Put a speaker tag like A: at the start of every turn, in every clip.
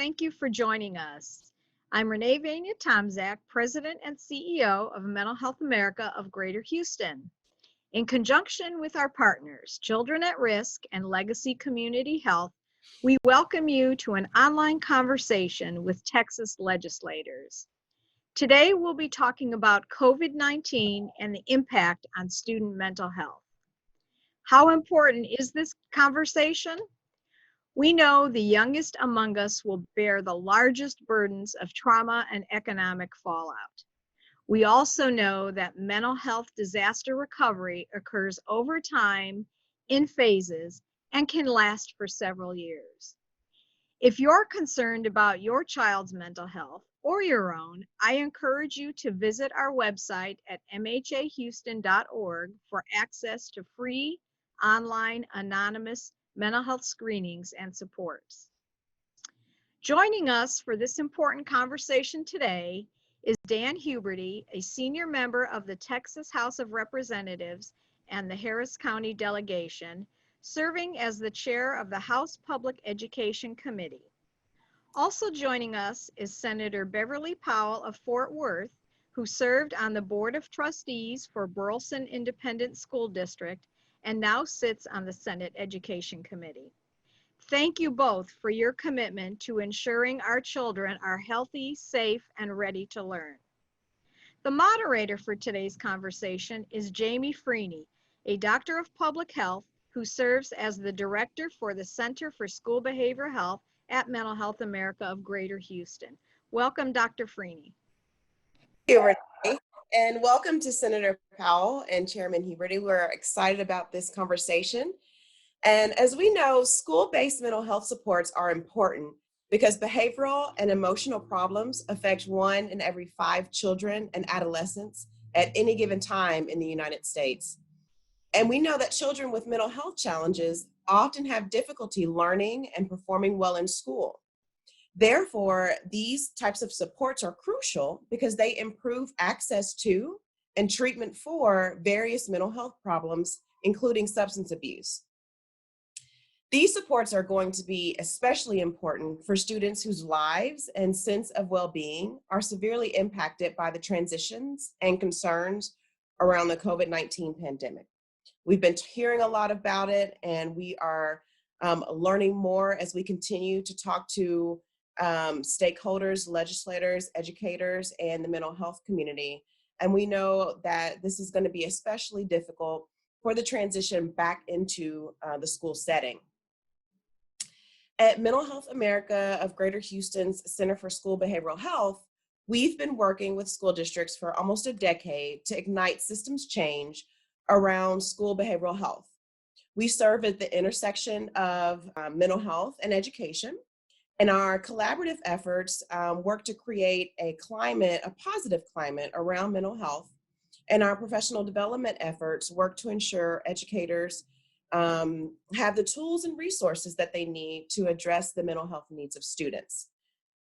A: Thank you for joining us. I'm Renee Vania-Tomczak, President and CEO of Mental Health America of Greater Houston. In conjunction with our partners, Children at Risk and Legacy Community Health, we welcome you to an online conversation with Texas legislators. Today, we'll be talking about COVID-19 and the impact on student mental health. How important is this conversation? We know the youngest among us will bear the largest burdens of trauma and economic fallout. We also know that mental health disaster recovery occurs over time, in phases, and can last for several years. If you're concerned about your child's mental health or your own, I encourage you to visit our website at mhahouston.org for access to free, online, anonymous mental health screenings and supports. Joining us for this important conversation today is Dan Huberty, a senior member of the Texas House of Representatives and the Harris County delegation, serving as the chair of the House Public Education Committee. Also joining us is Senator Beverly Powell of Fort Worth, who served on the Board of Trustees for Burleson Independent School District and now sits on the Senate Education Committee. Thank you both for your commitment to ensuring our children are healthy, safe, and ready to learn. The moderator for today's conversation is Jamie Freeney, a doctor of public health who serves as the director for the Center for School Behavioral Health at Mental Health America of Greater Houston. Welcome, Dr. Freeney.
B: Thank you, Renee, and welcome to Senator Powell and Chairman Huberty. We're excited about this conversation. And as we know, school-based mental health supports are important because behavioral and emotional problems affect 1 in every 5 children and adolescents at any given time in the United States. And we know that children with mental health challenges often have difficulty learning and performing well in school. Therefore, these types of supports are crucial because they improve access to and treatment for various mental health problems, including substance abuse. These supports are going to be especially important for students whose lives and sense of well-being are severely impacted by the transitions and concerns around the COVID-19 pandemic. We've been hearing a lot about it, and we are learning more as we continue to talk to stakeholders, legislators, educators, and the mental health community. And we know that this is going to be especially difficult for the transition back into the school setting. At Mental Health America of Greater Houston's Center for School Behavioral Health, we've been working with school districts for almost a decade to ignite systems change around school behavioral health. We serve at the intersection of mental health and education, and our collaborative efforts work to create a positive climate around mental health, and our professional development efforts work to ensure educators have the tools and resources that they need to address the mental health needs of students.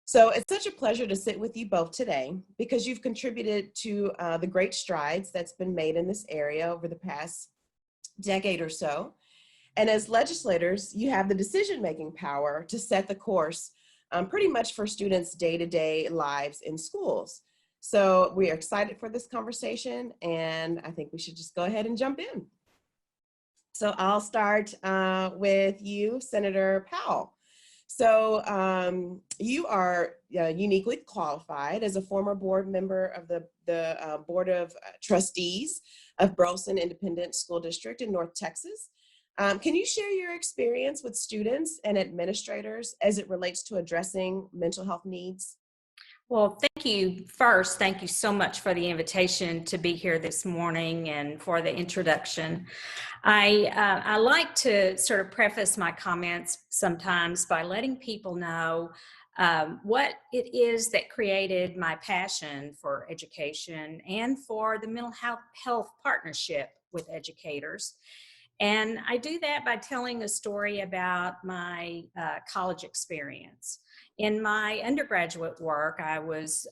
B: So it's such a pleasure to sit with you both today because you've contributed to the great strides that's been made in this area over the past decade or so. And as legislators, you have the decision-making power to set the course pretty much for students' day-to-day lives in schools. So we are excited for this conversation, and I think we should just go ahead and jump in. So I'll start with you, Senator Powell. So you are uniquely qualified as a former board member of the Board of Trustees of Burleson Independent School District in North Texas. Can you share your experience with students and administrators as it relates to addressing mental health needs?
C: Well, thank you. First, thank you so much for the invitation to be here this morning and for the introduction. I like to sort of preface my comments sometimes by letting people know what it is that created my passion for education and for the mental health partnership with educators. And I do that by telling a story about my college experience. In my undergraduate work, I was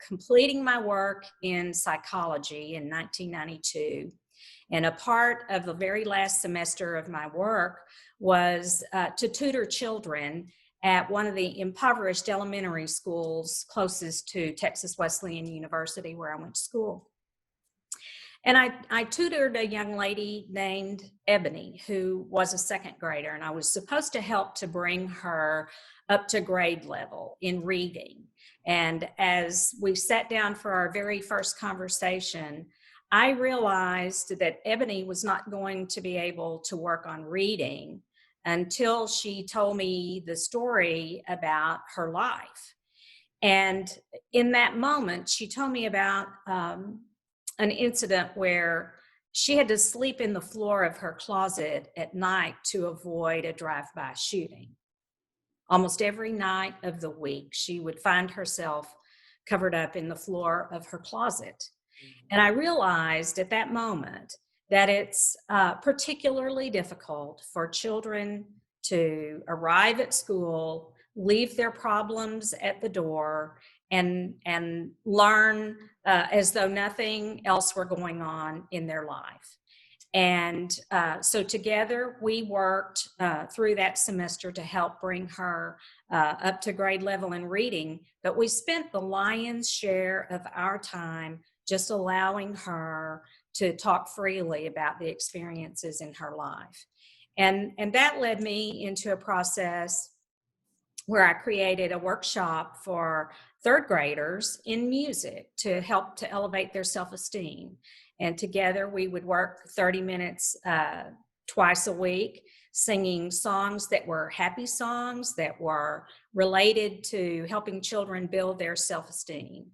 C: completing my work in psychology in 1992. And a part of the very last semester of my work was to tutor children at one of the impoverished elementary schools closest to Texas Wesleyan University, where I went to school. And I tutored a young lady named Ebony, who was a second grader, and I was supposed to help to bring her up to grade level in reading. And as we sat down for our very first conversation, I realized that Ebony was not going to be able to work on reading until she told me the story about her life. And in that moment, she told me about an incident where she had to sleep in the floor of her closet at night to avoid a drive-by shooting. Almost every night of the week, she would find herself covered up in the floor of her closet. And I realized at that moment that it's particularly difficult for children to arrive at school, leave their problems at the door, and learn as though nothing else were going on in their life. And so together we worked through that semester to help bring her up to grade level in reading, but we spent the lion's share of our time just allowing her to talk freely about the experiences in her life. And that led me into a process where I created a workshop for third graders in music to help to elevate their self-esteem. And together we would work 30 minutes twice a week, singing songs that were happy songs that were related to helping children build their self-esteem.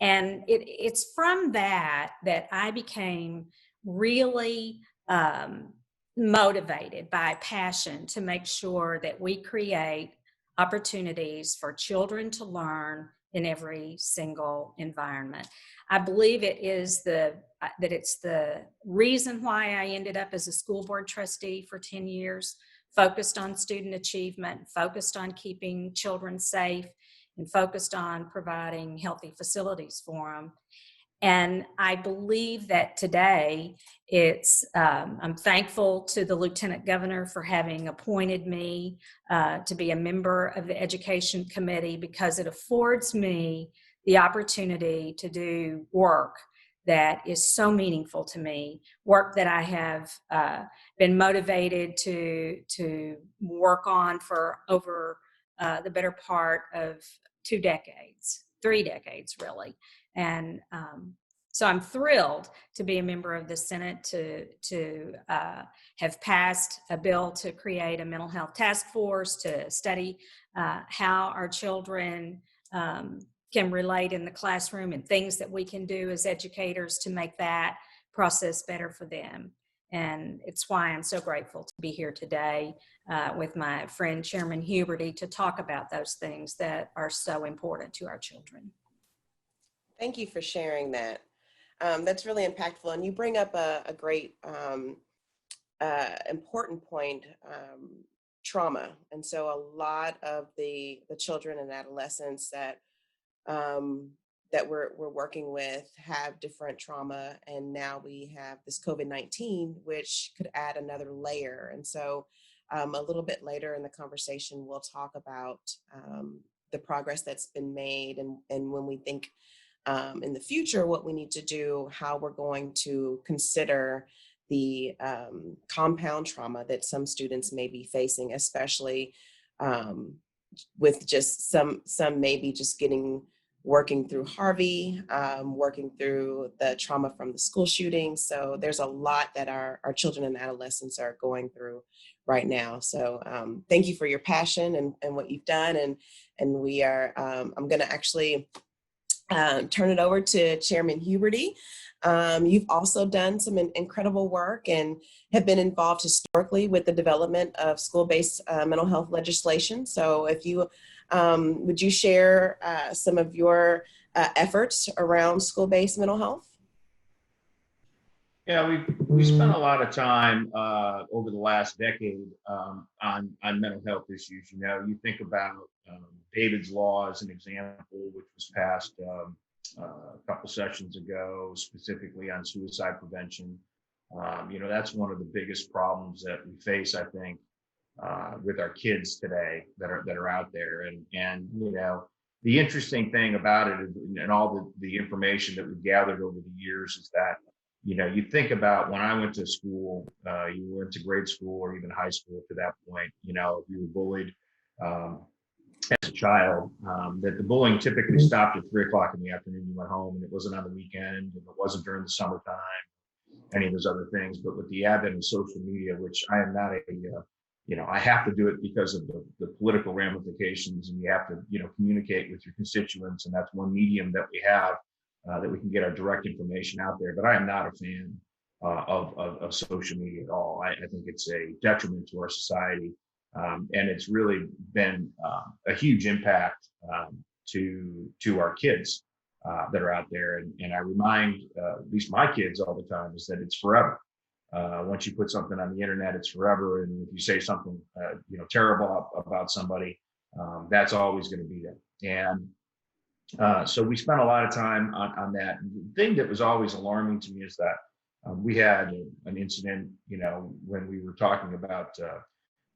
C: And it's from that I became really motivated by passion to make sure that we create opportunities for children to learn in every single environment. I believe it's the reason why I ended up as a school board trustee for 10 years, focused on student achievement, focused on keeping children safe, and focused on providing healthy facilities for them. And I believe that today I'm thankful to the Lieutenant Governor for having appointed me to be a member of the Education Committee, because it affords me the opportunity to do work that is so meaningful to me, work that I have been motivated to work on for over the better part of 3 decades really. And so I'm thrilled to be a member of the Senate, to have passed a bill to create a mental health task force to study how our children can relate in the classroom and things that we can do as educators to make that process better for them. And it's why I'm so grateful to be here today with my friend Chairman Huberty to talk about those things that are so important to our children.
B: Thank you for sharing that. That's really impactful. And you bring up a great important point, trauma. And so a lot of the children and adolescents that we're working with have different trauma. And now we have this COVID-19, which could add another layer. And so a little bit later in the conversation, we'll talk about the progress that's been made, and when we think in the future what we need to do, how we're going to consider the compound trauma that some students may be facing, especially with just some maybe just working through Harvey, working through the trauma from the school shooting. So there's a lot that our children and adolescents are going through right now. So thank you for your passion and what you've done. And we are, I'm gonna actually turn it over to Chairman Huberty. You've also done some incredible work and have been involved historically with the development of school-based mental health legislation. So if you would you share some of your efforts around school-based mental health?
D: Yeah, we spent a lot of time over the last decade on mental health issues. You know, you think about David's Law as an example, which was passed a couple sessions ago, specifically on suicide prevention. You know, that's one of the biggest problems that we face, I think, with our kids today that are out there. And you know, the interesting thing about it and all the information that we've gathered over the years is that, you know, you think about when I went to school, you went to grade school or even high school to that point, you know, if you were bullied as a child, that the bullying typically stopped at 3 o'clock in the afternoon. You went home, and it wasn't on the weekend, and it wasn't during the summertime, any of those other things. But with the advent of social media, which I am not you know, I have to do it because of the political ramifications, and you have to, you know, communicate with your constituents, and that's one medium that we have that we can get our direct information out there. But I am not a fan of social media at all. I think it's a detriment to our society, and it's really been a huge impact to our kids that are out there. And I remind at least my kids all the time is that it's forever. Once you put something on the internet, it's forever. And if you say something, you know, terrible about somebody, that's always going to be there. And so we spent a lot of time on that. And the thing that was always alarming to me is that we had an incident, you know, when we were talking about,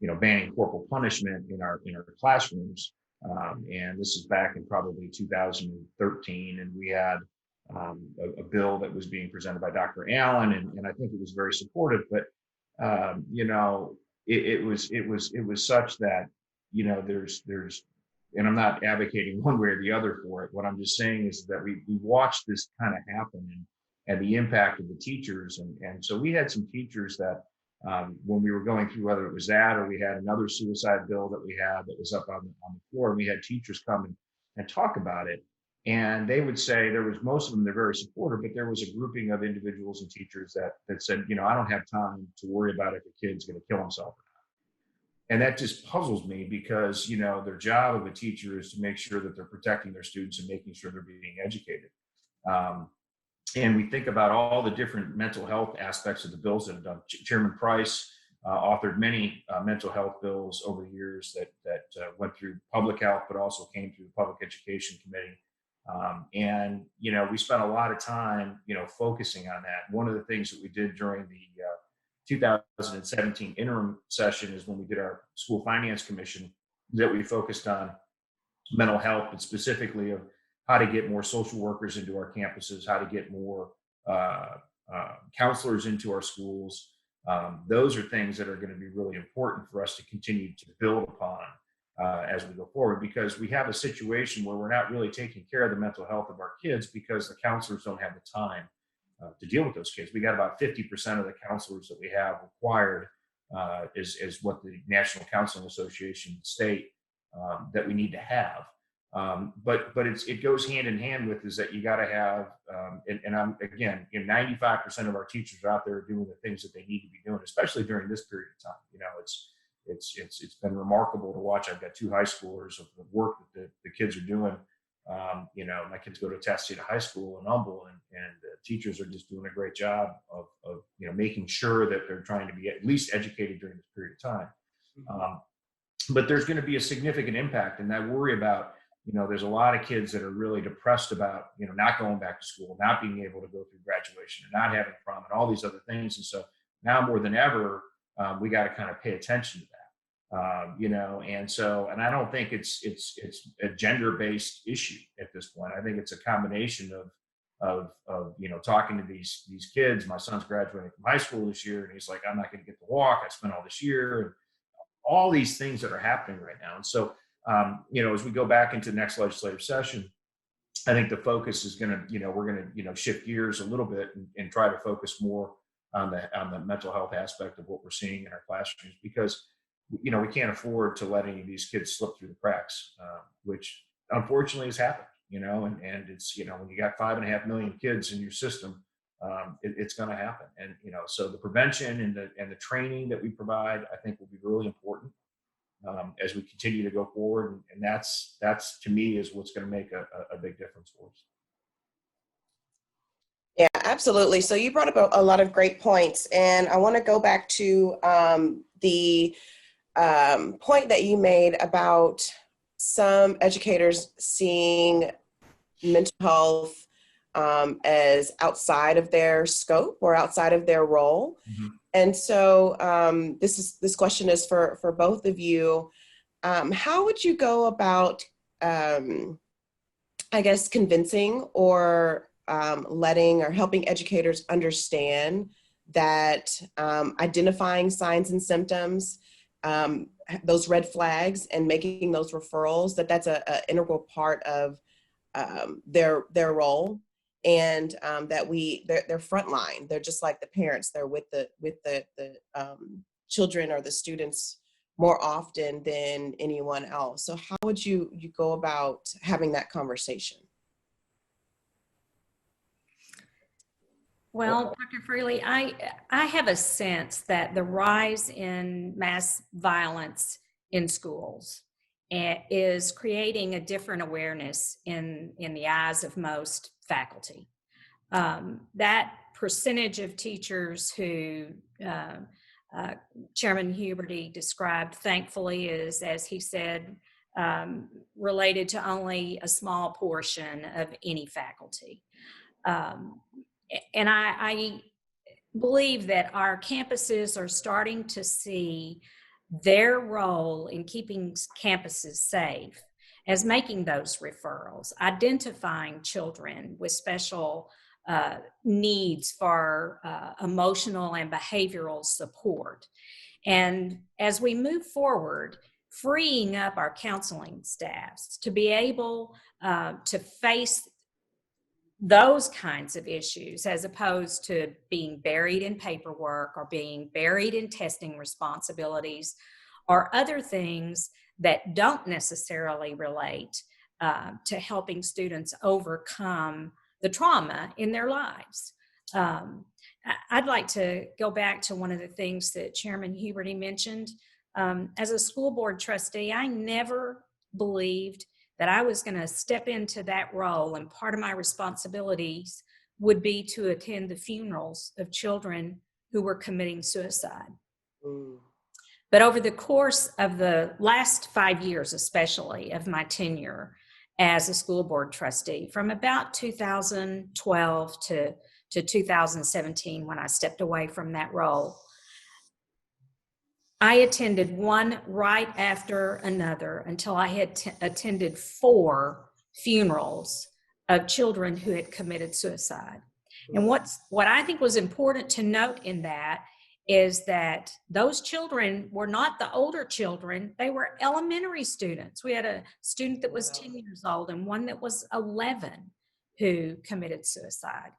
D: you know, banning corporal punishment in our classrooms. And this is back in probably 2013, and we had a bill that was being presented by Dr. Allen, and I think it was very supportive. But you know, it was such that, you know, there's, and I'm not advocating one way or the other for it. What I'm just saying is that we watched this kind of happen, and the impact of the teachers, and so we had some teachers that when we were going through, whether it was that or we had another suicide bill that we had that was up on the floor, and we had teachers come and talk about it. And they would say, there was most of them, they're very supportive, but there was a grouping of individuals and teachers that said, you know, I don't have time to worry about if a kid's going to kill himself or not. And that just puzzles me because, you know, their job of a teacher is to make sure that they're protecting their students and making sure they're being educated. And we think about all the different mental health aspects of the bills that have done. Chairman Price authored many mental health bills over the years that went through public health, but also came through the Public Education Committee. And, you know, we spent a lot of time, you know, focusing on that. One of the things that we did during the 2017 interim session is when we did our school finance commission, that we focused on mental health, but specifically of how to get more social workers into our campuses, how to get more counselors into our schools. Those are things that are going to be really important for us to continue to build upon as we go forward, because we have a situation where we're not really taking care of the mental health of our kids because the counselors don't have the time to deal with those kids. We got about 50% of the counselors that we have required is what the National Counseling Association state that we need to have. But it goes hand in hand with is that you got to have, and I'm again, 95% of our teachers are out there doing the things that they need to be doing, especially during this period of time. You know, it's been remarkable to watch. I've got 2 high schoolers of the work that the kids are doing. You know, my kids go to Testata High School in Humble, and teachers are just doing a great job of you know, making sure that they're trying to be at least educated during this period of time. But there's going to be a significant impact, and I worry about, you know, there's a lot of kids that are really depressed about, you know, not going back to school, not being able to go through graduation, and not having prom, and all these other things. And so now more than ever, we got to kind of pay attention to that. You know, and I don't think it's a gender-based issue at this point. I think it's a combination of you know, talking to these kids. My son's graduating from high school this year, and he's like, I'm not going to get to walk. I spent all this year, and all these things that are happening right now. And so, you know, as we go back into the next legislative session, I think the focus is going to, you know, we're going to, you know, shift gears a little bit and try to focus more on the mental health aspect of what we're seeing in our classrooms, because, you know, we can't afford to let any of these kids slip through the cracks, which unfortunately has happened, you know, and it's, you know, when you got 5.5 million kids in your system, it's going to happen. And, you know, so the prevention and the training that we provide, I think, will be really important as we continue to go forward. And that's to me is what's going to make a big difference for us.
B: Yeah, absolutely. So you brought up a lot of great points, and I want to go back to the point that you made about some educators seeing mental health as outside of their scope or outside of their role. And so this question is for both of you. How would you go about, I guess, convincing or letting or helping educators understand that identifying signs and symptoms, those red flags, and making those referrals, that's an integral part of their role, and that they're frontline. They're just like the parents. They're with the children or the students more often than anyone else. So how would you go about having that conversation?
C: Well, Dr. Freely, I have a sense that the rise in mass violence in schools is creating a different awareness in the eyes of most faculty. That percentage of teachers who Chairman Huberty described, thankfully, is, as he said, related to only a small portion of any faculty. And I believe that our campuses are starting to see their role in keeping campuses safe as making those referrals, identifying children with special needs for emotional and behavioral support. And as we move forward, freeing up our counseling staffs to be able to face those kinds of issues, as opposed to being buried in paperwork or being buried in testing responsibilities or other things that don't necessarily relate to helping students overcome the trauma in their lives. I'd like to go back to one of the things that Chairman Huberty mentioned. As a school board trustee, I never believed that I was going to step into that role, and part of my responsibilities would be to attend the funerals of children who were committing suicide. But over the course of the last 5 years, especially of my tenure as a school board trustee, from about 2012 to 2017, when I stepped away from that role, I attended one right after another until I had attended 4 funerals of children who had committed suicide. And what I think was important to note in that is that those children were not the older children, they were elementary students. We had a student that was 10 years old and one that was 11 who committed suicide.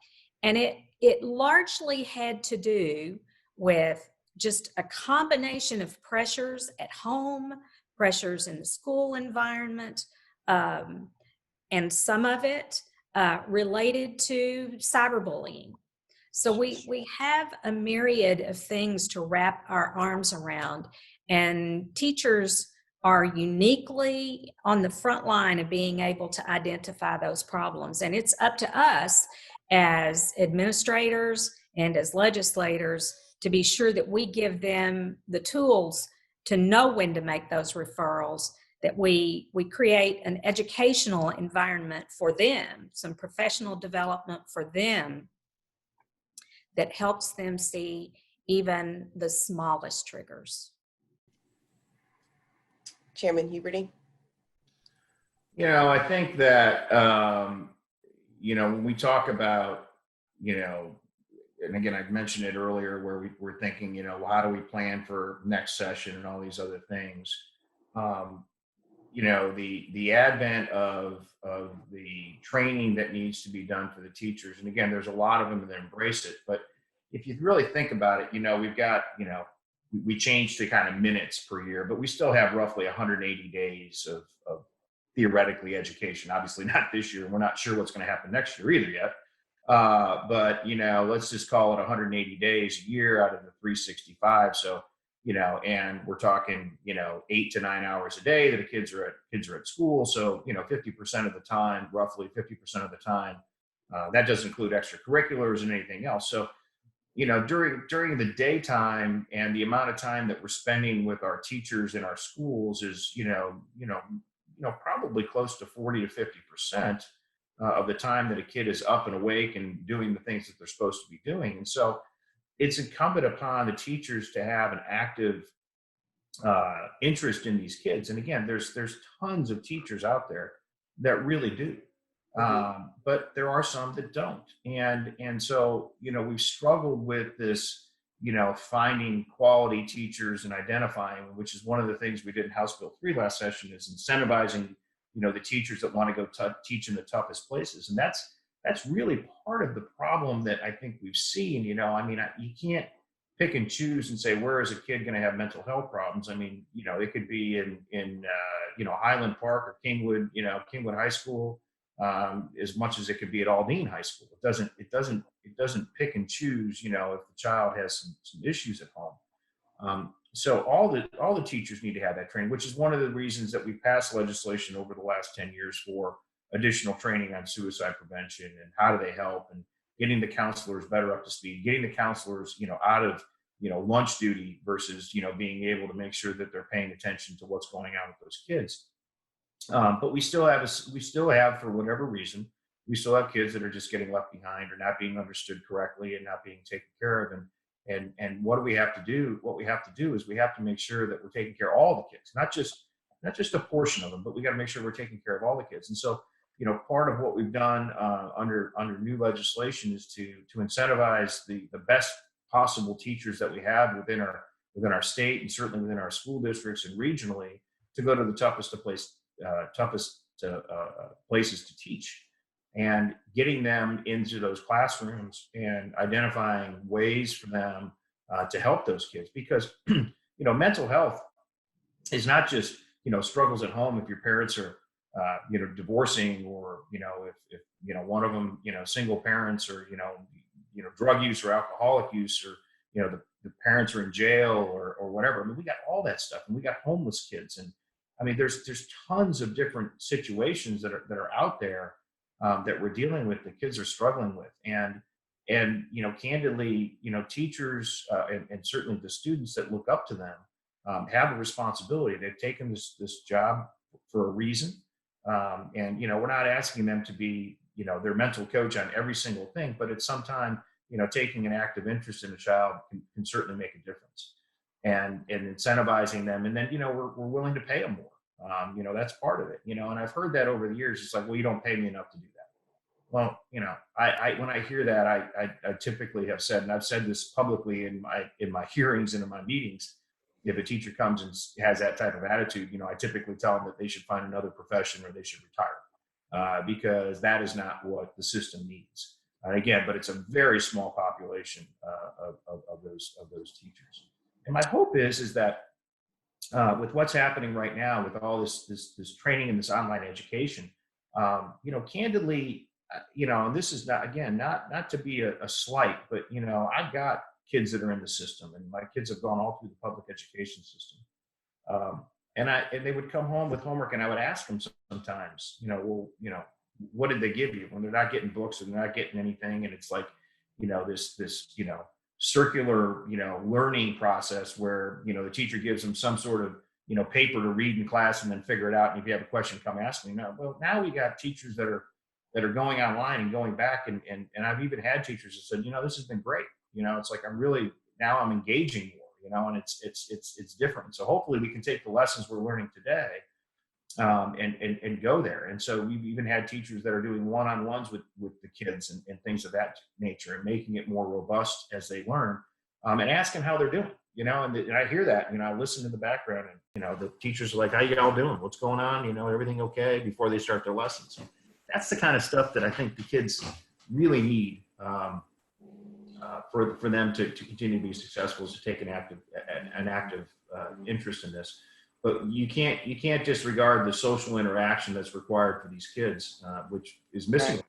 C: And it largely had to do with just a combination of pressures at home, pressures in the school environment, and some of it related to cyberbullying. So we have a myriad of things to wrap our arms around, and teachers are uniquely on the front line of being able to identify those problems. And it's up to us as administrators and as legislators to be sure that we give them the tools to know when to make those referrals, that we create an educational environment for them, some professional development for them that helps them see even the smallest triggers.
B: Chairman Huberty?
D: I think that, when we talk about, and again, I mentioned it earlier where we were thinking, well, how do we plan for next session and all these other things? The advent of the training that needs to be done for the teachers. And again, there's a lot of them that embrace it. But if you really think about it, we've got, we changed to kind of minutes per year, but we still have roughly 180 days of theoretically education. Obviously not this year. We're not sure what's going to happen next year either yet. But, let's just call it 180 days a year out of the 365. So, and we're talking, 8 to 9 hours a day that the kids are at school. So, 50% of the time, roughly 50% of the time, that doesn't include extracurriculars and anything else. So, during the daytime and the amount of time that we're spending with our teachers in our schools is, probably close to 40 to 50% of the time that a kid is up and awake and doing the things that they're supposed to be doing. And so, it's incumbent upon the teachers to have an active interest in these kids. And again, there's tons of teachers out there that really do. But there are some that don't. And so, we've struggled with this, finding quality teachers and identifying, which is one of the things we did in House Bill 3 last session, is incentivizing, the teachers that want to go teach in the toughest places. And that's really part of the problem that I think we've seen. You can't pick and choose and say, where is a kid going to have mental health problems? I mean, it could be in Highland Park or Kingwood High School, as much as it could be at Aldine High School. It doesn't pick and choose, if the child has some issues at home. So all the teachers need to have that training, which is one of the reasons that we passed legislation over the last 10 years for additional training on suicide prevention and how do they help, and getting the counselors better up to speed, getting the counselors, out of, lunch duty versus, being able to make sure that they're paying attention to what's going on with those kids. But we still have, for whatever reason, we still have kids that are just getting left behind or not being understood correctly and not being taken care of. And what do we have to do? What we have to do is we have to make sure that we're taking care of all the kids, not just a portion of them, but we got to make sure we're taking care of all the kids. And so, part of what we've done under new legislation is to incentivize the best possible teachers that we have within our state and certainly within our school districts and regionally to go to the toughest places to teach, and getting them into those classrooms and identifying ways for them to help those kids. Because mental health is not just struggles at home if your parents are divorcing, or if one of them single parents, or drug use or alcoholic use, or the parents are in jail or whatever. I mean, we got all that stuff, and we got homeless kids, and I mean, there's tons of different situations that are out there that we're dealing with, that kids are struggling with, and candidly, teachers and certainly the students that look up to them have a responsibility. They've taken this job for a reason, and we're not asking them to be their mental coach on every single thing, but at some time, taking an active interest in a child can certainly make a difference. And incentivizing them, and then we're willing to pay them more. That's part of it. And I've heard that over the years. It's like, well, you don't pay me enough to do that. Well, I when I hear that, I typically have said, and I've said this publicly in my hearings and in my meetings, if a teacher comes and has that type of attitude, I typically tell them that they should find another profession or they should retire, because that is not what the system needs. Again, but it's a very small population of those teachers. And my hope is that with what's happening right now, with all this training and this online education, candidly, and this is not to be a slight, but I've got kids that are in the system, and my kids have gone all through the public education system, and they would come home with homework, and I would ask them sometimes, what did they give you when they're not getting books and they're not getting anything, and it's like, this circular, learning process where, the teacher gives them some sort of, paper to read in class and then figure it out. And if you have a question, come ask me. Now we got teachers that are going online and going back. And I've even had teachers that said, this has been great. It's like, I'm engaging more, and it's different. So hopefully we can take the lessons we're learning today and go there. And so we've even had teachers that are doing one-on-ones with the kids and things of that nature, and making it more robust as they learn, and asking how they're doing, and I hear that, I listen in the background, and, the teachers are like, how you all doing? What's going on? Everything okay, before they start their lessons. So that's the kind of stuff that I think the kids really need for them to continue to be successful, is to take an active interest in this. But you can't disregard the social interaction that's required for these kids, which is missing,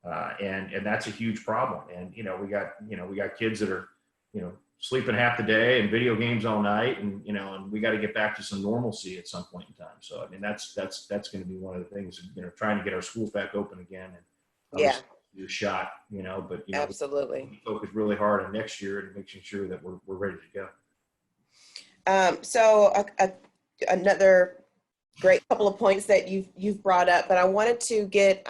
D: and that's a huge problem. And we got kids that are sleeping half the day and video games all night, and and we got to get back to some normalcy at some point in time. So I mean, that's going to be one of the things, trying to get our schools back open again, and do a shot, but
B: absolutely,
D: we focus really hard on next year and making sure that we're ready to go.
B: So another great couple of points that you've brought up, but I wanted to get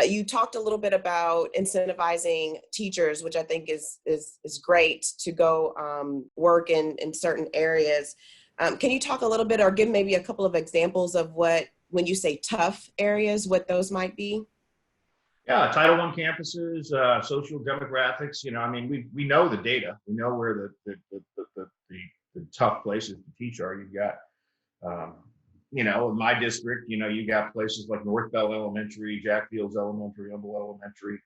B: You talked a little bit about incentivizing teachers, which I think is great to go work in certain areas. Can you talk a little bit or give maybe a couple of examples of what, when you say tough areas, what those might be?
D: Yeah, Title I campuses, social demographics. I mean, we know the data. We know where the tough places to teach are. You've got, in my district, you got places like North Bell Elementary, Jack Fields Elementary, Humble Elementary.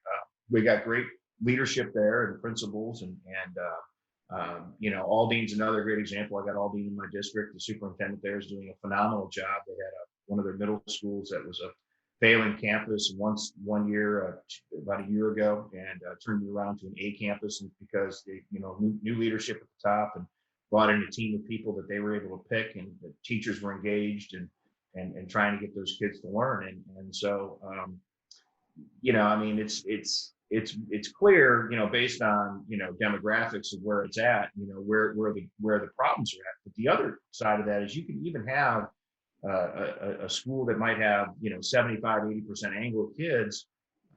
D: We got great leadership there and principals, and Aldean's another great example. I got Aldean in my district. The superintendent there is doing a phenomenal job. They had one of their middle schools that was a failing campus one year, about a year ago, and turned it around to an A campus, and because they, new leadership at the top and brought in a team of people that they were able to pick, and the teachers were engaged and trying to get those kids to learn. And so, I mean, it's clear, based on, demographics of where it's at, where the problems are at. But the other side of that is you can even have a school that might have 75-80% Anglo kids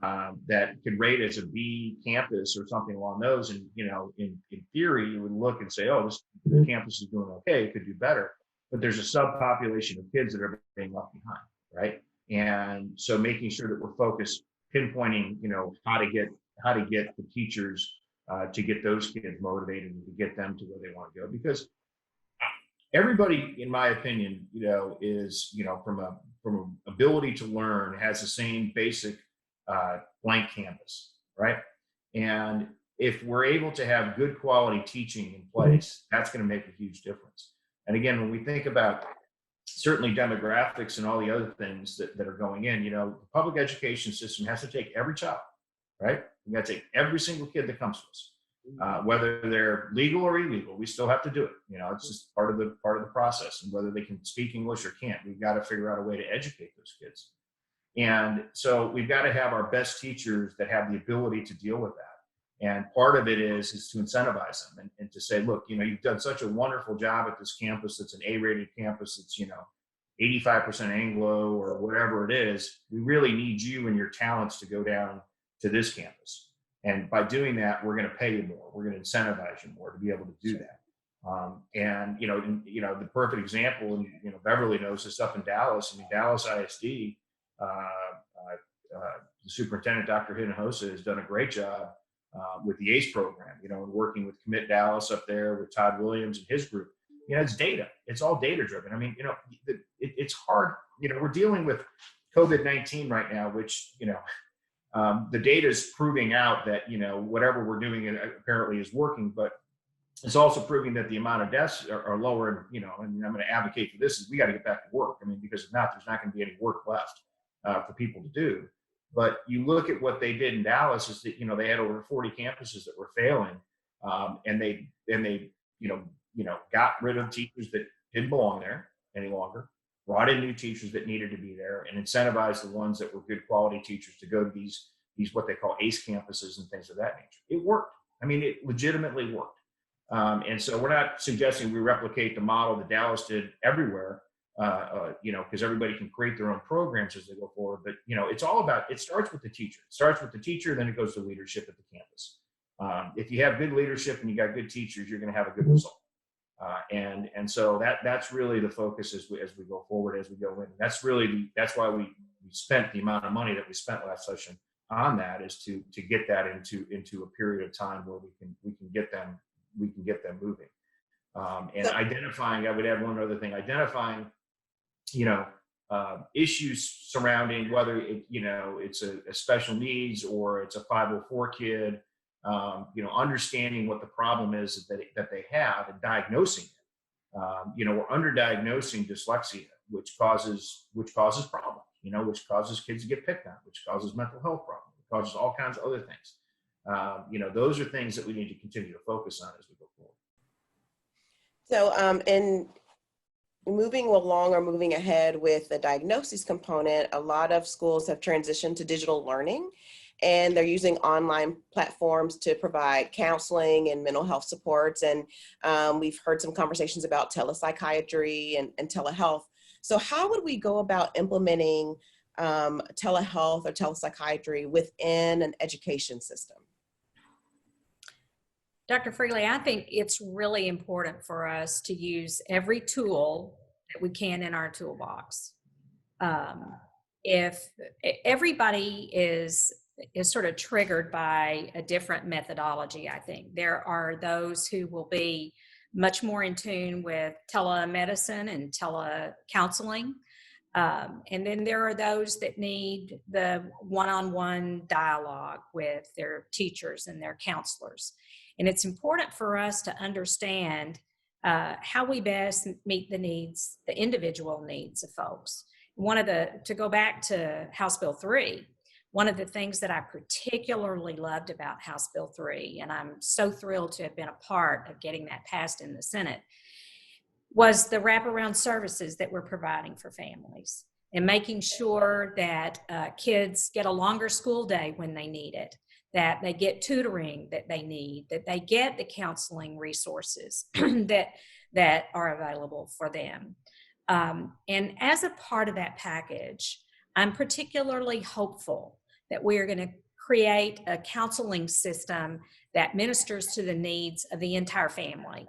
D: that could rate as a B campus or something along those, and in theory you would look and say, oh, this campus is doing okay, it could do better, but there's a subpopulation of kids that are being left behind, right? And so making sure that we're focused, pinpointing how to get the teachers to get those kids motivated and to get them to where they want to go, because everybody, in my opinion, is, from a ability to learn, has the same basic blank canvas, right? And if we're able to have good quality teaching in place, that's going to make a huge difference. And again, when we think about certainly demographics and all the other things that are going in, the public education system has to take every child, right? We got to take every single kid that comes to us. Whether they're legal or illegal, we still have to do it. It's just part of the process. And whether they can speak English or can't, we've got to figure out a way to educate those kids. And so we've got to have our best teachers that have the ability to deal with that. And part of it is to incentivize them and to say, look, you've done such a wonderful job at this campus. It's an A-rated campus. It's 85% Anglo or whatever it is. We really need you and your talents to go down to this campus. And by doing that, we're going to pay you more. We're going to incentivize you more to be able to do that. The perfect example, and Beverly knows this, up in Dallas. I mean, Dallas ISD, the superintendent, Dr. Hinojosa, has done a great job with the ACE program. And working with Commit Dallas up there with Todd Williams and his group. It's data. It's all data driven. I mean, it's hard. We're dealing with COVID-19 right now, which the data is proving out that whatever we're doing apparently is working, but it's also proving that the amount of deaths are lower. And I'm going to advocate for this: is we got to get back to work. I mean, because if not, there's not going to be any work left for people to do. But you look at what they did in Dallas, is that they had over 40 campuses that were failing, and they got rid of teachers that didn't belong there any longer, brought in new teachers that needed to be there, and incentivized the ones that were good quality teachers to go to these what they call ACE campuses and things of that nature. It worked. I mean, it legitimately worked. And so we're not suggesting we replicate the model that Dallas did everywhere, because everybody can create their own programs as they go forward. But, it's all about, it starts with the teacher. It starts with the teacher, then it goes to leadership at the campus. If you have good leadership and you got good teachers, you're going to have a good result. And so that's really the focus as we go forward, as we go in. That's why we spent the amount of money that we spent last session on that, is to get that into a period of time where we can get them moving. And identifying, I would add one other thing, identifying, issues surrounding whether it's a special needs or it's a 504 kid, understanding what the problem is that they have and diagnosing it. We're underdiagnosing dyslexia, which causes problems, which causes kids to get picked on, which causes mental health problems, it causes all kinds of other things. Those are things that we need to continue to focus on as we go forward.
B: So, in moving along or moving ahead with the diagnosis component, a lot of schools have transitioned to digital learning, and they're using online platforms to provide counseling and mental health supports. And we've heard some conversations about telepsychiatry and telehealth. So how would we go about implementing telehealth or telepsychiatry within an education system?
C: Dr. Freely, I think it's really important for us to use every tool that we can in our toolbox. If everybody is sort of triggered by a different methodology, I think there are those who will be much more in tune with telemedicine and telecounseling. And then there are those that need the one-on-one dialogue with their teachers and their counselors. And it's important for us to understand how we best meet the needs, the individual needs of folks. To go back to House Bill 3, one of the things that I particularly loved about House Bill 3, and I'm so thrilled to have been a part of getting that passed in the Senate, was the wraparound services that we're providing for families and making sure that kids get a longer school day when they need it, that they get tutoring that they need, that they get the counseling resources that are available for them. And as a part of that package, I'm particularly hopeful that we are going to create a counseling system that ministers to the needs of the entire family,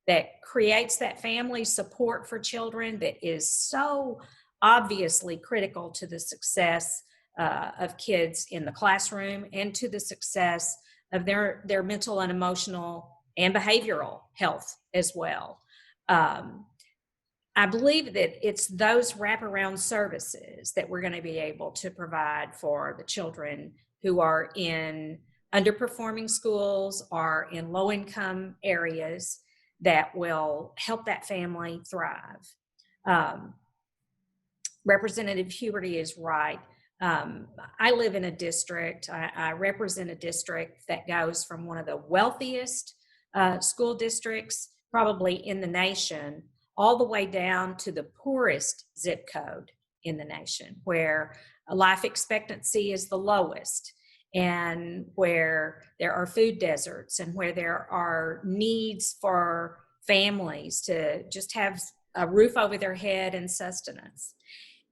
C: that creates that family support for children that is so obviously critical to the success of kids in the classroom and to the success of their mental and emotional and behavioral health as well. I believe that it's those wraparound services that we're going to be able to provide for the children who are in underperforming schools or in low-income areas that will help that family thrive. Representative Huberty is right. I live in a district, I represent a district that goes from one of the wealthiest school districts probably in the nation all the way down to the poorest zip code in the nation, where life expectancy is the lowest and where there are food deserts and where there are needs for families to just have a roof over their head and sustenance.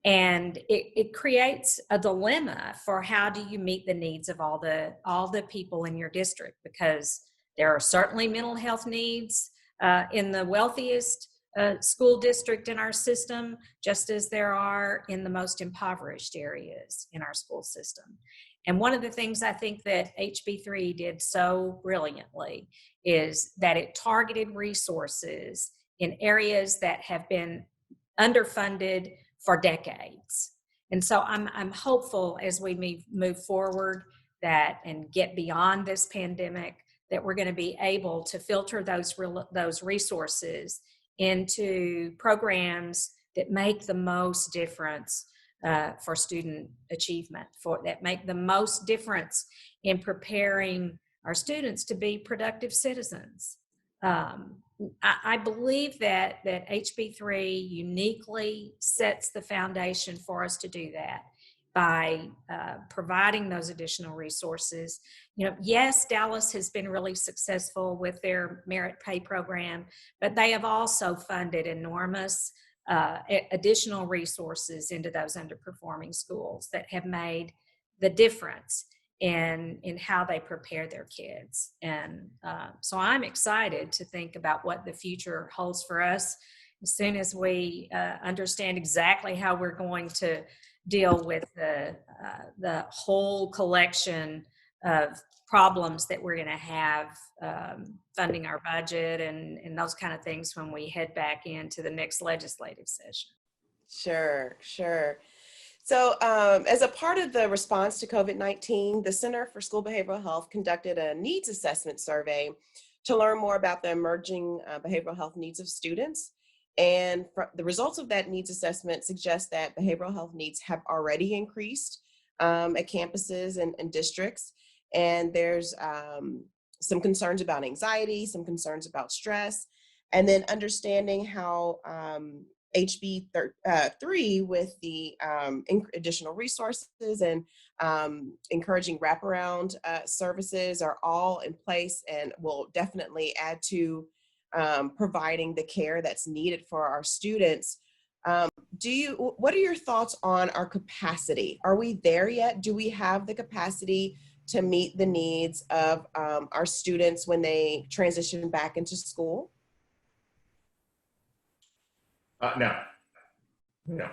C: And it creates a dilemma for how do you meet the needs of all the people in your district, because there are certainly mental health needs in the wealthiest school district in our system, just as there are in the most impoverished areas in our school system. And one of the things I think that HB3 did so brilliantly is that it targeted resources in areas that have been underfunded for decades. And so I'm hopeful as we move forward that and get beyond this pandemic that we're going to be able to filter those resources into programs that make the most difference for student achievement, that make the most difference in preparing our students to be productive citizens. I believe that HB3 uniquely sets the foundation for us to do that by providing those additional resources. You know, yes, Dallas has been really successful with their merit pay program, but they have also funded enormous additional resources into those underperforming schools that have made the difference in how they prepare their kids. And so I'm excited to think about what the future holds for us as soon as we understand exactly how we're going to deal with the whole collection of problems that we're going to have funding our budget and those kind of things when we head back into the next legislative session.
B: Sure. So as a part of the response to COVID-19, the Center for School Behavioral Health conducted a needs assessment survey to learn more about the emerging behavioral health needs of students. And the results of that needs assessment suggest that behavioral health needs have already increased at campuses and districts. And there's some concerns about anxiety, some concerns about stress, and then understanding how HB3 with the additional resources and encouraging wraparound services are all in place and will definitely add to providing the care that's needed for our students. what are your thoughts on our capacity? Are we there yet? Do we have the capacity to meet the needs of our students when they transition back into school?
D: No, no.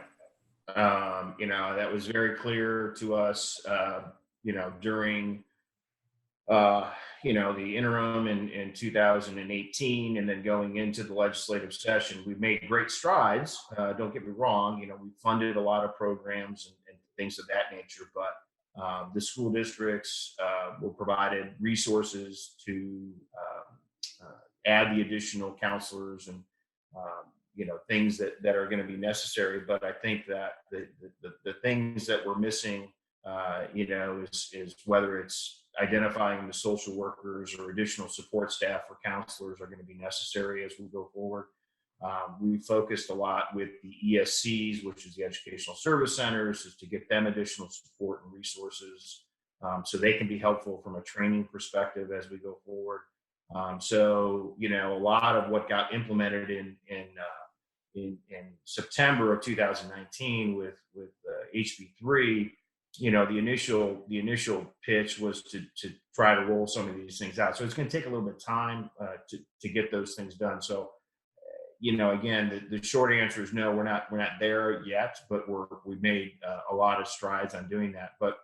D: That was very clear to us, during, the interim in 2018, and then going into the legislative session. We've made great strides. Don't get me wrong. We funded a lot of programs and things of that nature, but the school districts were provided resources to add the additional counselors and things that are going to be necessary. But I think that the things that we're missing, is whether it's identifying the social workers or additional support staff or counselors are going to be necessary as we go forward. We focused a lot with the ESCs, which is the Educational Service Centers, is to get them additional support and resources so they can be helpful from a training perspective as we go forward. So a lot of what got implemented in September of 2019 with HB3, the initial pitch was to try to roll some of these things out. So it's going to take a little bit of time to get those things done. So again, the short answer is no, we're not there yet, but we've made a lot of strides on doing that. But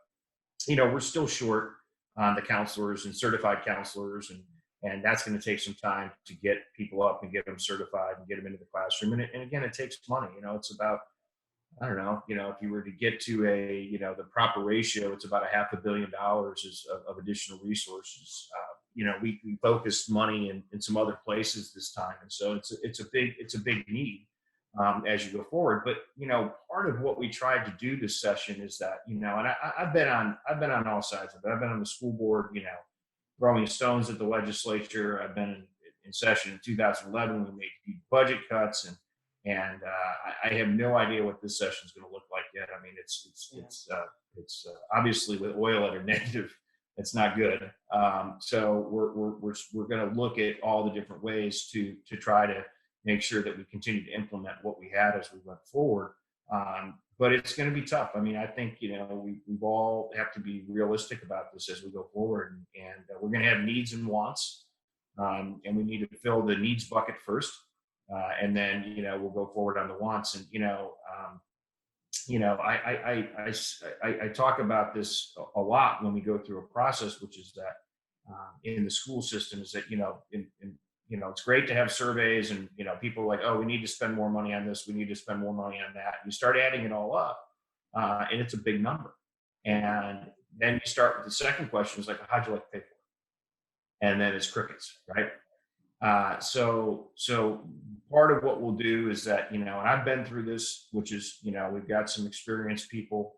D: we're still short on the counselors and certified counselors, and that's going to take some time to get people up and get them certified and get them into the classroom. And again, it takes money. It's about, I don't know, if you were to get to the proper ratio, it's about $500 million of additional resources. We focused money in some other places this time, and so it's a big need as you go forward. But part of what we tried to do this session is that and I've been on all sides of it. I've been on the school board, throwing stones at the legislature. I've been in session in 2011. We made huge budget cuts, and I have no idea what this session is going to look like yet. I mean, it's obviously with oil at a negative, it's not good. So we're going to look at all the different ways to try to make sure that we continue to implement what we had as we went forward. But it's going to be tough. I mean, I think, we've all have to be realistic about this as we go forward, and we're going to have needs and wants, and we need to fill the needs bucket first. And then, we'll go forward on the wants. And, I talk about this a lot when we go through a process, which is that in the school system is that, it's great to have surveys and, people are like, oh, we need to spend more money on this. We need to spend more money on that. You start adding it all up and it's a big number. And then you start with the second question is like, how'd you like to pay for it? And then it's crickets, right? So part of what we'll do is that, and I've been through this, which is, we've got some experienced people,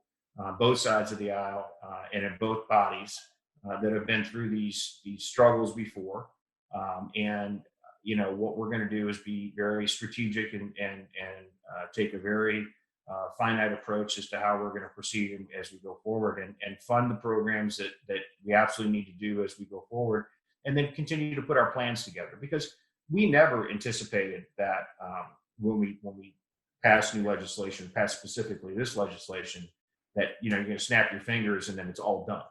D: both sides of the aisle and in both bodies that have been through these struggles before. And what we're going to do is be very strategic and take a very finite approach as to how we're going to proceed as we go forward and fund the programs that we absolutely need to do as we go forward, and then continue to put our plans together, because we never anticipated that when we pass new legislation, pass specifically this legislation, that you're going to snap your fingers and then it's all done.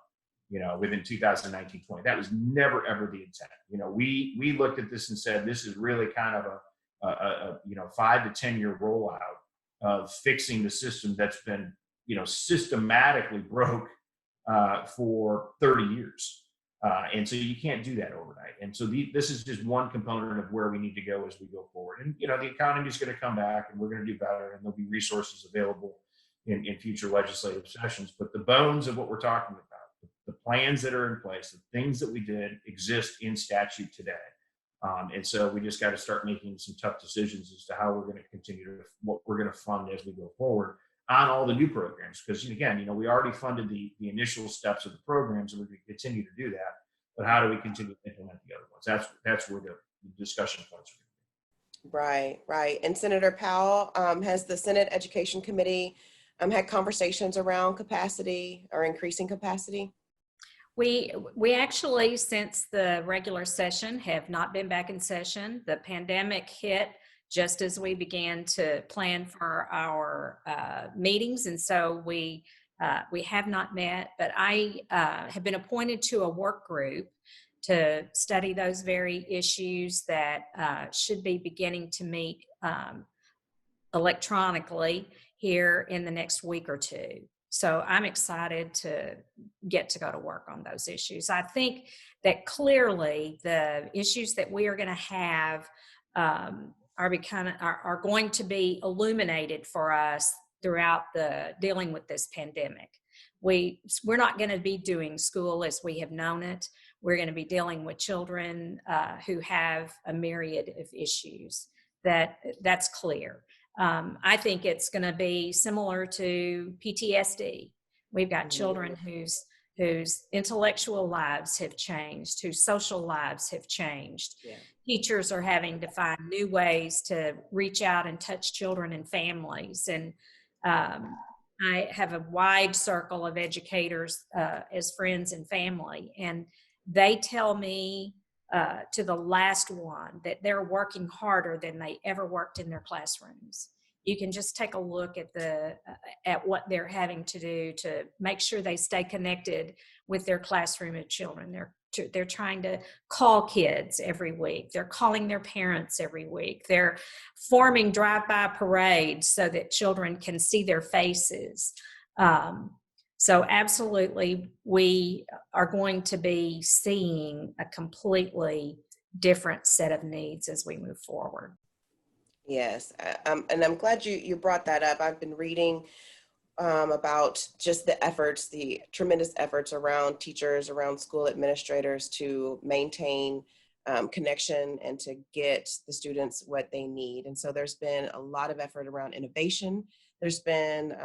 D: Within 2019-20, that was never ever the intent. We looked at this and said this is really kind of a 5 to 10 year rollout of fixing the system that's been systematically broke for 30 years. And so you can't do that overnight. And so this is just one component of where we need to go as we go forward. And, the economy is going to come back and we're going to do better, and there'll be resources available in future legislative sessions. But the bones of what we're talking about, the plans that are in place, the things that we did exist in statute today. And so we just got to start making some tough decisions as to how we're going to continue what we're going to fund as we go forward on all the new programs. Because again, we already funded the initial steps of the programs, and we're going to continue to do that. But how do we continue to implement the other ones? That's where the discussion points are going to be.
B: Right. And Senator Powell, has the Senate Education Committee had conversations around capacity or increasing capacity?
C: We actually, since the regular session, have not been back in session. The pandemic hit just as we began to plan for our meetings. And so we have not met, but I have been appointed to a work group to study those very issues that should be beginning to meet electronically here in the next week or two. So I'm excited to get to go to work on those issues. I think that clearly the issues that we are going to have are going to be illuminated for us throughout the dealing with this pandemic. We're not going to be doing school as we have known it. We're going to be dealing with children who have a myriad of issues. That's clear. I think it's going to be similar to PTSD. We've got children whose intellectual lives have changed, whose social lives have changed.
B: Yeah.
C: Teachers are having to find new ways to reach out and touch children and families. And I have a wide circle of educators as friends and family, and they tell me to the last one that they're working harder than they ever worked in their classrooms. You can just take a look at what they're having to do to make sure they stay connected with their classroom of children. They're trying to call kids every week. They're calling their parents every week. They're forming drive-by parades so that children can see their faces. So absolutely, we are going to be seeing a completely different set of needs as we move forward.
B: Yes, and I'm glad you brought that up. I've been reading about just the tremendous efforts around teachers, around school administrators to maintain connection and to get the students what they need. And so there's been a lot of effort around innovation. There's been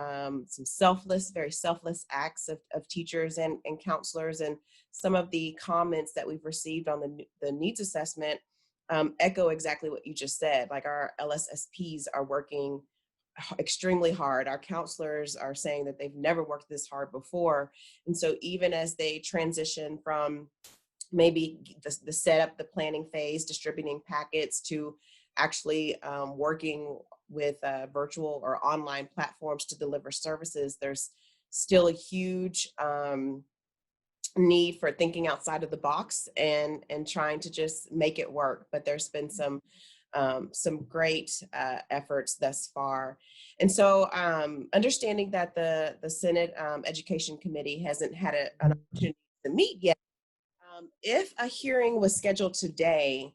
B: some very selfless acts of teachers and counselors, and some of the comments that we've received on the needs assessment echo exactly what you just said. Like, our LSSPs are working extremely hard. Our counselors are saying that they've never worked this hard before. And so even as they transition from maybe the setup, the planning phase, distributing packets, to actually working with virtual or online platforms to deliver services, there's still a huge need for thinking outside of the box and trying to just make it work. But there's been some great efforts thus far. And so understanding that the Senate Education Committee hasn't had an opportunity to meet yet, if a hearing was scheduled today,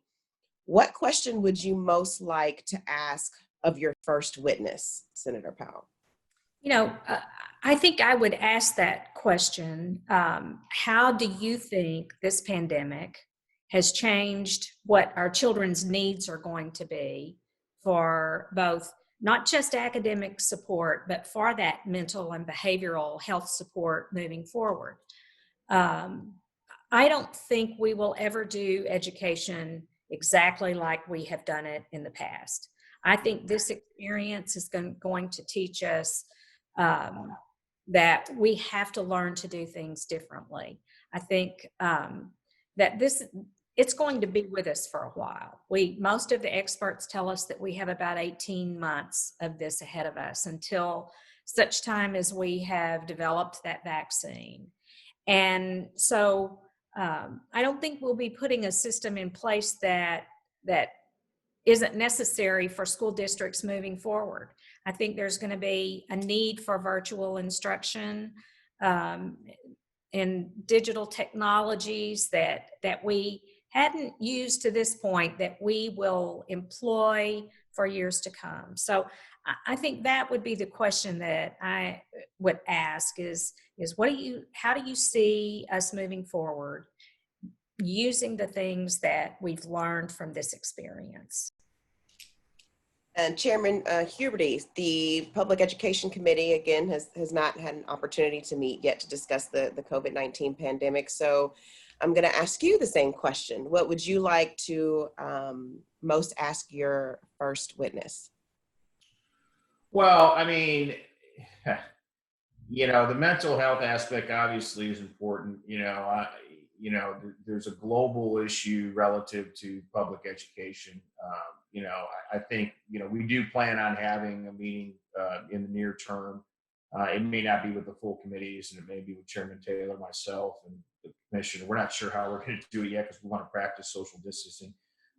B: what question would you most like to ask of your first witness, Senator Powell?
C: I think I would ask that question. How do you think this pandemic has changed what our children's needs are going to be for both, not just academic support, but for that mental and behavioral health support moving forward? I don't think we will ever do education exactly like we have done it in the past. I think this experience is going to teach us that we have to learn to do things differently. I think that it's going to be with us for a while. Most of the experts tell us that we have about 18 months of this ahead of us until such time as we have developed that vaccine. And so I don't think we'll be putting a system in place that isn't necessary for school districts moving forward. I think there's going to be a need for virtual instruction and digital technologies that we hadn't used to this point, that we will employ for years to come. So I think that would be the question that I would ask is how do you see us moving forward using the things that we've learned from this experience?
B: And Chairman Huberty, the Public Education Committee, again, has not had an opportunity to meet yet to discuss the COVID-19 pandemic. So I'm going to ask you the same question. What would you like to most ask your first witness?
D: Well, I mean, the mental health aspect obviously is important. There's a global issue relative to public education. I think, we do plan on having a meeting in the near term. It may not be with the full committees, and it may be with Chairman Taylor, myself, and the commissioner. We're not sure how we're going to do it yet because we want to practice social distancing.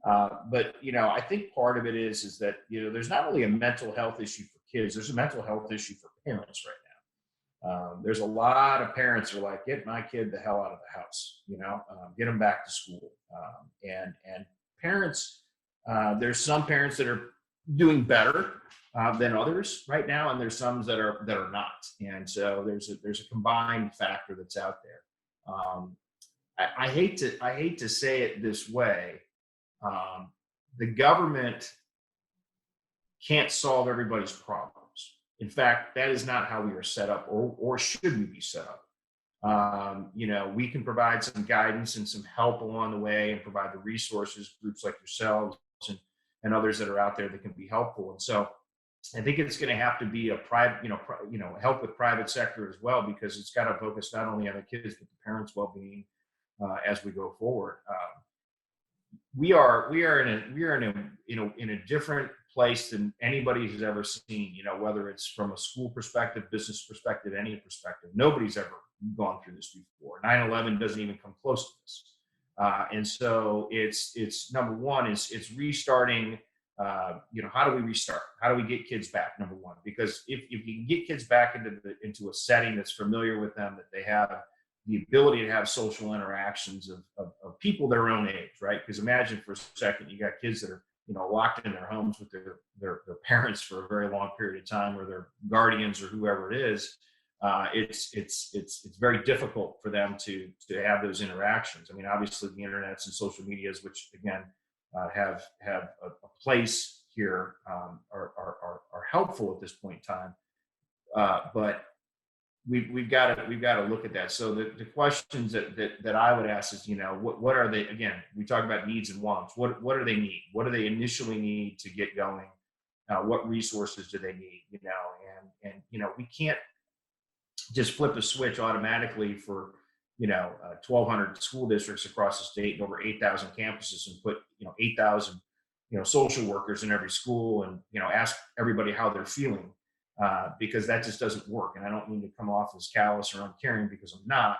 D: But I think part of it is that there's not only a mental health issue for kids, there's a mental health issue for parents right now. There's a lot of parents who are like, get my kid the hell out of the house, get them back to school. And parents, there's some parents that are doing better than others right now, and there's some that are not. And so there's a combined factor that's out there. I hate to say it this way. The government can't solve everybody's problems. In fact, that is not how we are set up, or should we be set up. We can provide some guidance and some help along the way, and provide the resources, groups like yourselves and others that are out there that can be helpful. And so I think it's going to have to be a private, help with private sector as well, because it's got to focus not only on the kids but the parents' well-being as we go forward. We are in a different place than anybody has ever seen. Whether it's from a school perspective, business perspective, any perspective. Nobody's ever gone through this before. 9/11 doesn't even come close to this. And so it's number one is it's restarting. How do we restart? How do we get kids back? Number one, because if you can get kids back into a setting that's familiar with them, that they have the ability to have social interactions of people their own age, right? Because imagine for a second, you got kids that are locked in their homes with their parents for a very long period of time, or their guardians, or whoever it is. It's very difficult for them to have those interactions. I mean, obviously the internets and social medias, which again have a place here, are helpful at this point in time. But we've got to look at that. So the questions that I would ask is, what are they? Again, we talk about needs and wants. What do they need? What do they initially need to get going? What resources do they need? And we can't just flip a switch automatically for 1,200 school districts across the state and over 8,000 campuses, and put 8,000 social workers in every school, and ask everybody how they're feeling, because that just doesn't work. And I don't mean to come off as callous or uncaring, because I'm not,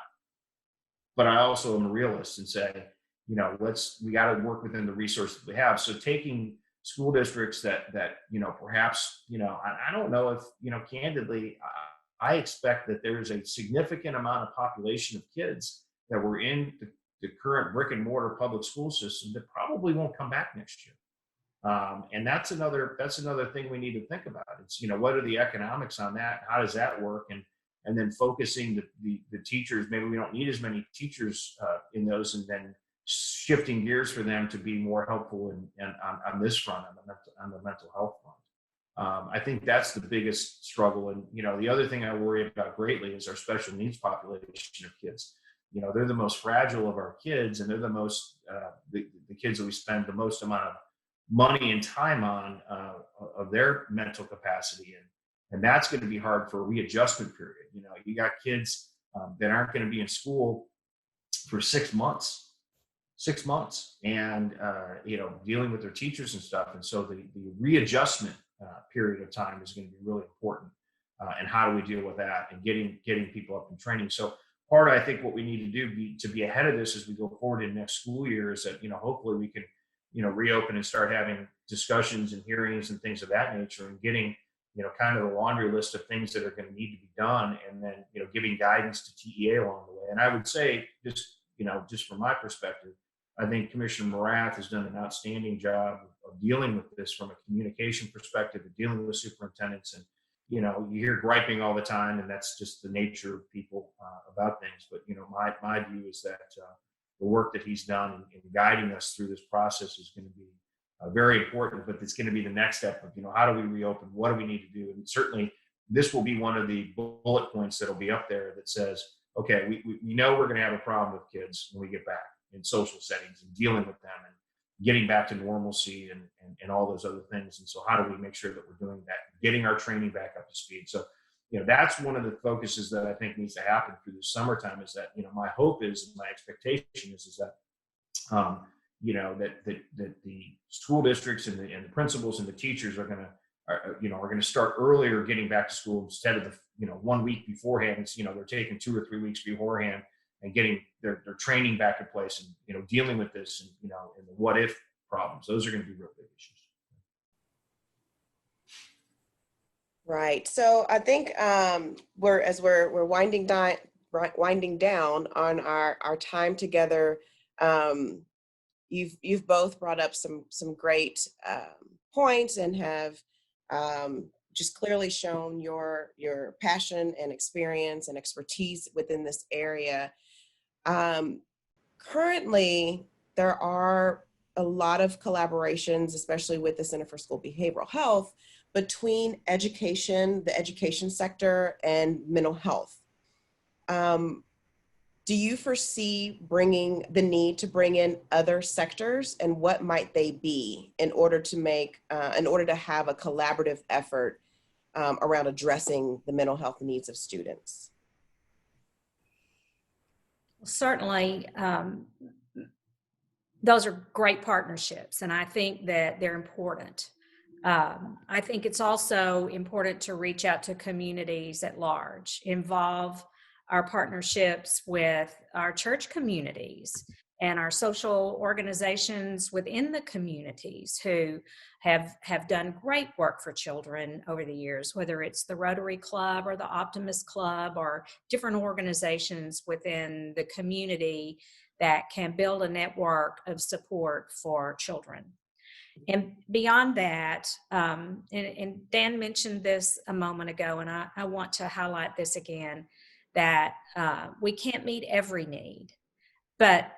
D: but I also am a realist and say, we got to work within the resources we have. So taking school districts that perhaps I don't know if candidly, I expect that there's a significant amount of population of kids that were in the current brick and mortar public school system that probably won't come back next year. And that's another thing we need to think about. It's, what are the economics on that? How does that work? And then focusing the teachers, maybe we don't need as many teachers in those, and then shifting gears for them to be more helpful on this front, on the mental health front. I think that's the biggest struggle. And, the other thing I worry about greatly is our special needs population of kids. They're the most fragile of our kids, and they're the most, the kids that we spend the most amount of money and time on of their mental capacity. And that's going to be hard for a readjustment period. You got kids that aren't going to be in school for 6 months, and, dealing with their teachers and stuff. And so the readjustment period of time is going to be really important. And how do we deal with that, and getting people up in training? So part of, I think, what we need to do to be ahead of this as we go forward in next school year is that, hopefully we can, reopen and start having discussions and hearings and things of that nature, and getting, kind of the laundry list of things that are going to need to be done, and then, giving guidance to TEA along the way. And I would say, just from my perspective, I think Commissioner Morath has done an outstanding job of dealing with this from a communication perspective, of dealing with superintendents. And, you hear griping all the time, and that's just the nature of people about things. But, my view is that the work that he's done in guiding us through this process is going to be very important. But it's going to be the next step of, how do we reopen? What do we need to do? And certainly this will be one of the bullet points that'll be up there that says, okay, we know we're going to have a problem with kids when we get back in social settings, and dealing with them and getting back to normalcy and all those other things. And so how do we make sure that we're doing that, getting our training back up to speed? So, that's one of the focuses that I think needs to happen through the summertime, is that, my hope is, my expectation is that, that the school districts and the principals and the teachers are going to start earlier getting back to school instead of the 1 week beforehand. It's, they're taking 2 or 3 weeks beforehand and getting their training back in place, and dealing with this, and and the what if problems. Those are going to be real big issues.
B: Right. So I think we're winding down on our time together. You've both brought up some great points, and have just clearly shown your passion and experience and expertise within this area. Currently, there are a lot of collaborations, especially with the Center for School Behavioral Health, between the education sector, and mental health. Do you foresee the need to bring in other sectors, and what might they be in order to have a collaborative effort around addressing the mental health needs of students?
C: Certainly, those are great partnerships, and I think that they're important. I think it's also important to reach out to communities at large, involve our partnerships with our church communities and our social organizations within the communities who have done great work for children over the years, whether it's the Rotary Club or the Optimist Club or different organizations within the community that can build a network of support for children. And beyond that, and Dan mentioned this a moment ago, and I want to highlight this again, that we can't meet every need, but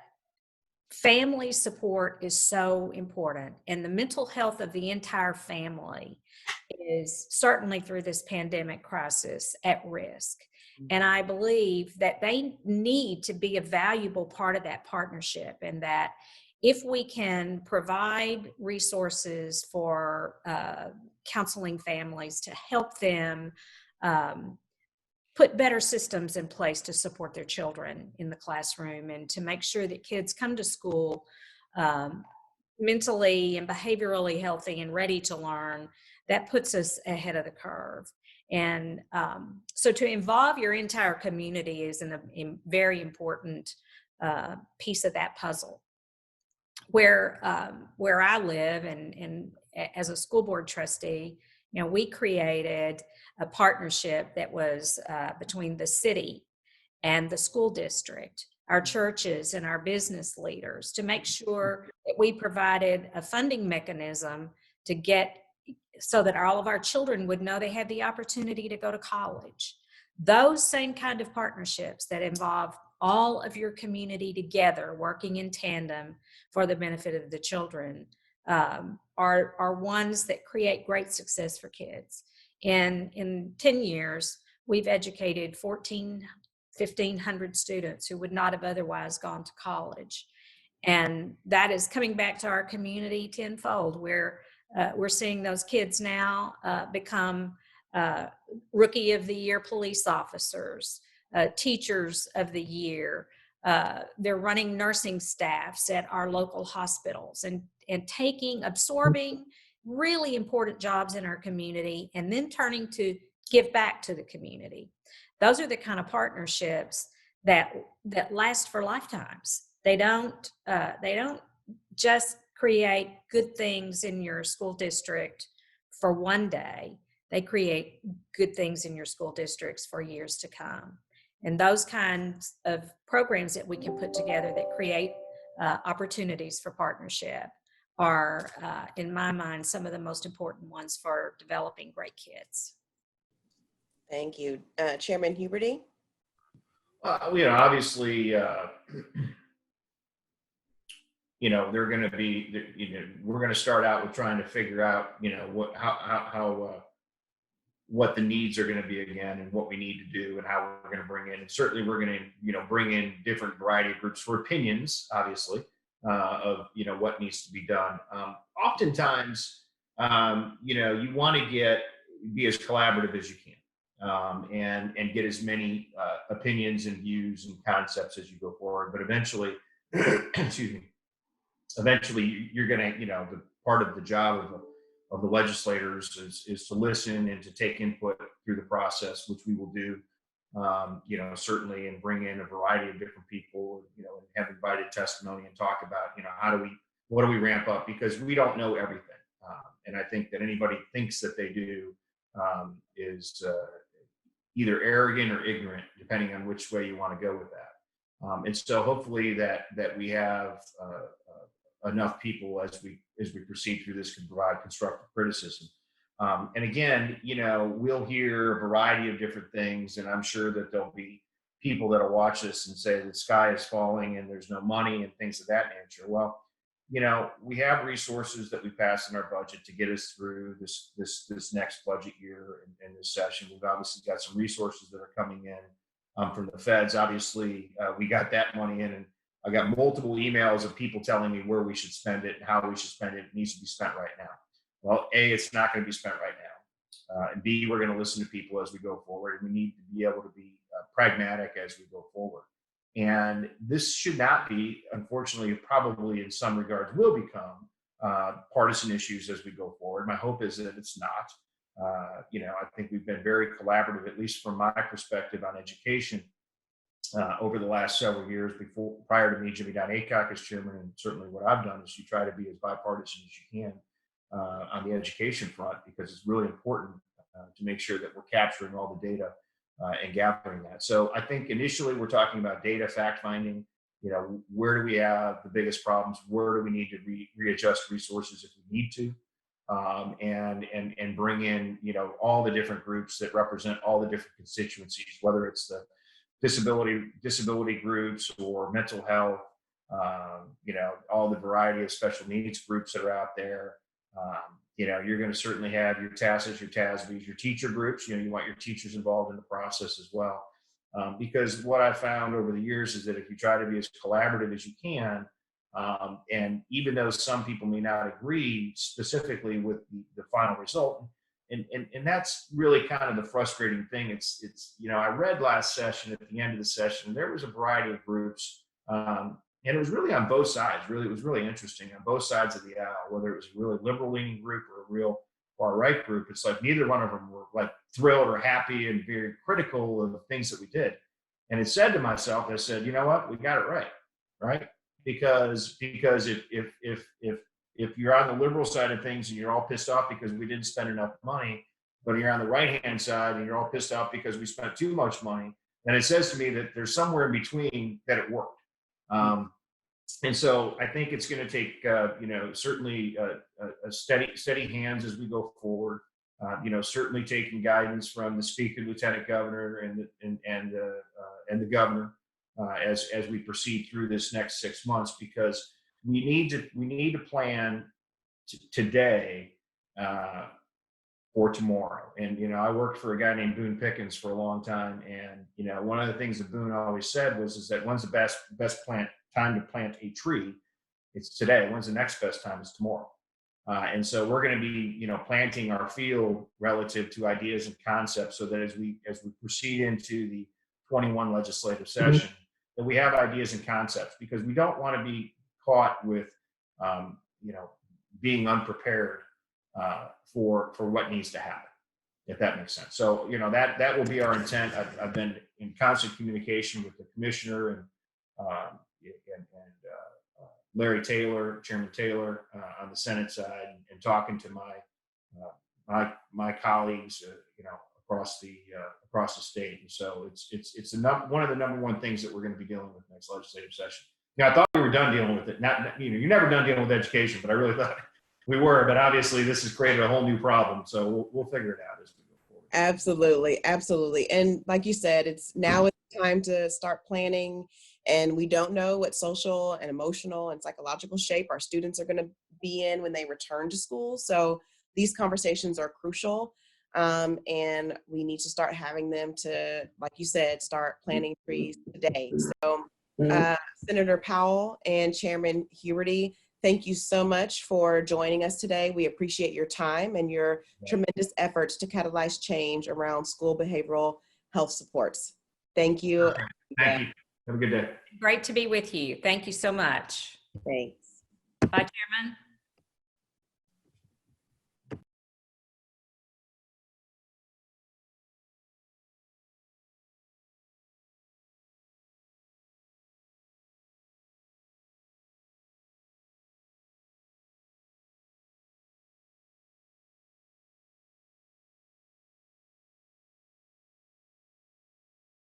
C: family support is so important, and the mental health of the entire family is certainly through this pandemic crisis at risk. And I believe that they need to be a valuable part of that partnership, and that if we can provide resources for counseling families to help them put better systems in place to support their children in the classroom, and to make sure that kids come to school mentally and behaviorally healthy and ready to learn, that puts us ahead of the curve. And so to involve your entire community is a very important piece of that puzzle. Where I live, and as a school board trustee, we created a partnership that was between the city and the school district, our churches and our business leaders, to make sure that we provided a funding mechanism to get so that all of our children would know they had the opportunity to go to college. Those same kind of partnerships that involve all of your community together working in tandem for the benefit of the children are ones that create great success for kids. And in 10 years, we've educated 1,500 students who would not have otherwise gone to college. And that is coming back to our community tenfold, where we're seeing those kids now become Rookie of the Year police officers, Teachers of the Year. They're running nursing staffs at our local hospitals, and absorbing really important jobs in our community, and then turning to give back to the community. Those are the kind of partnerships that last for lifetimes. They don't just create good things in your school district for one day. They create good things in your school districts for years to come. And those kinds of programs that we can put together that create opportunities for partnership are, in my mind, some of the most important ones for developing great kids.
B: Thank you. Chairman Huberty?
D: Obviously, they're going to be, we're going to start out with trying to figure out, what the needs are going to be again, and what we need to do, and how we're going to bring in. And certainly we're going to, bring in different variety of groups for opinions, obviously, of, what needs to be done. Oftentimes, you want to be as collaborative as you can, and get as many opinions and views and concepts as you go forward. But eventually, excuse me, eventually you're going to, the part of the job of the legislators is to listen and to take input through the process, which we will do, certainly, and bring in a variety of different people, and have invited testimony and talk about, what do we ramp up, because we don't know everything. And I think that anybody thinks that they do is either arrogant or ignorant, depending on which way you want to go with that. And so hopefully that we have enough people as we proceed through this can provide constructive criticism. And again, we'll hear a variety of different things, and I'm sure that there'll be people that'll watch this and say the sky is falling and there's no money and things of that nature. Well, we have resources that we pass in our budget to get us through this next budget year and this session. We've obviously got some resources that are coming in from the feds. Obviously, we got that money in, and I got multiple emails of people telling me where we should spend it and how we should spend it. It needs to be spent right now. Well, A, it's not going to be spent right now. And B, we're going to listen to people as we go forward. And we need to be able to be pragmatic as we go forward. And this should not be, unfortunately, probably in some regards will become partisan issues as we go forward. My hope is that it's not. I think we've been very collaborative, at least from my perspective, on education over the last several years. Prior to me, Jimmy Don Aycock as chairman, and certainly what I've done is you try to be as bipartisan as you can on the education front, because it's really important to make sure that we're capturing all the data and gathering that. So I think initially we're talking about data fact finding. Where do we have the biggest problems? Where do we need to readjust resources if we need to? And bring in all the different groups that represent all the different constituencies, whether it's the disability groups or mental health, all the variety of special needs groups that are out there. You're going to certainly have your TASs, your TASBs, your teacher groups. You want your teachers involved in the process as well. Because what I've found over the years is that if you try to be as collaborative as you can, and even though some people may not agree specifically with the final result, and that's really kind of the frustrating thing. It's I read last session, at the end of the session, there was a variety of groups, and it was really on both sides. Really, it was really interesting on both sides of the aisle, whether it was a really liberal-leaning group or a real far-right group. It's like neither one of them were like thrilled or happy and very critical of the things that we did. And it said to myself, I said, you know what, we got it right? Because if you're on the liberal side of things and you're all pissed off because we didn't spend enough money, but you're on the right-hand side and you're all pissed off because we spent too much money, then it says to me that there's somewhere in between that it worked. And so I think it's going to take, certainly a steady hands as we go forward. Certainly taking guidance from the Speaker, Lieutenant Governor, and the Governor as we proceed through this next 6 months, because we need to plan today for tomorrow. And I worked for a guy named Boone Pickens for a long time, and one of the things that Boone always said is that when's the best time to plant a tree? It's today. When's the next best time? It's tomorrow. And so we're going to be planting our field relative to ideas and concepts, so that as we proceed into the 21 legislative session, that we have ideas and concepts, because we don't want to be caught with being unprepared for what needs to happen, if that makes sense. So that will be our intent. I've been in constant communication with the commissioner and Larry Taylor, Chairman Taylor, on the Senate side, and talking to my colleagues, across the state. And so it's one of the number one things that we're going to be dealing with next legislative session. I thought we were done dealing with it. You're never done dealing with education, but I really thought we were. But obviously, this has created a whole new problem. So we'll figure it out as we go forward.
B: Absolutely. And like you said, it's time to start planning. And we don't know what social and emotional and psychological shape our students are going to be in when they return to school. So these conversations are crucial. And we need to start having them to, like you said, start planting trees today. So Senator Powell and Chairman Huberty, thank you so much for joining us today. We appreciate your time and your tremendous efforts to catalyze change around school behavioral health supports. Thank you.
D: Thank you. Have a good day.
C: Great to be with you. Thank you so much.
B: Thanks.
C: Bye, Chairman.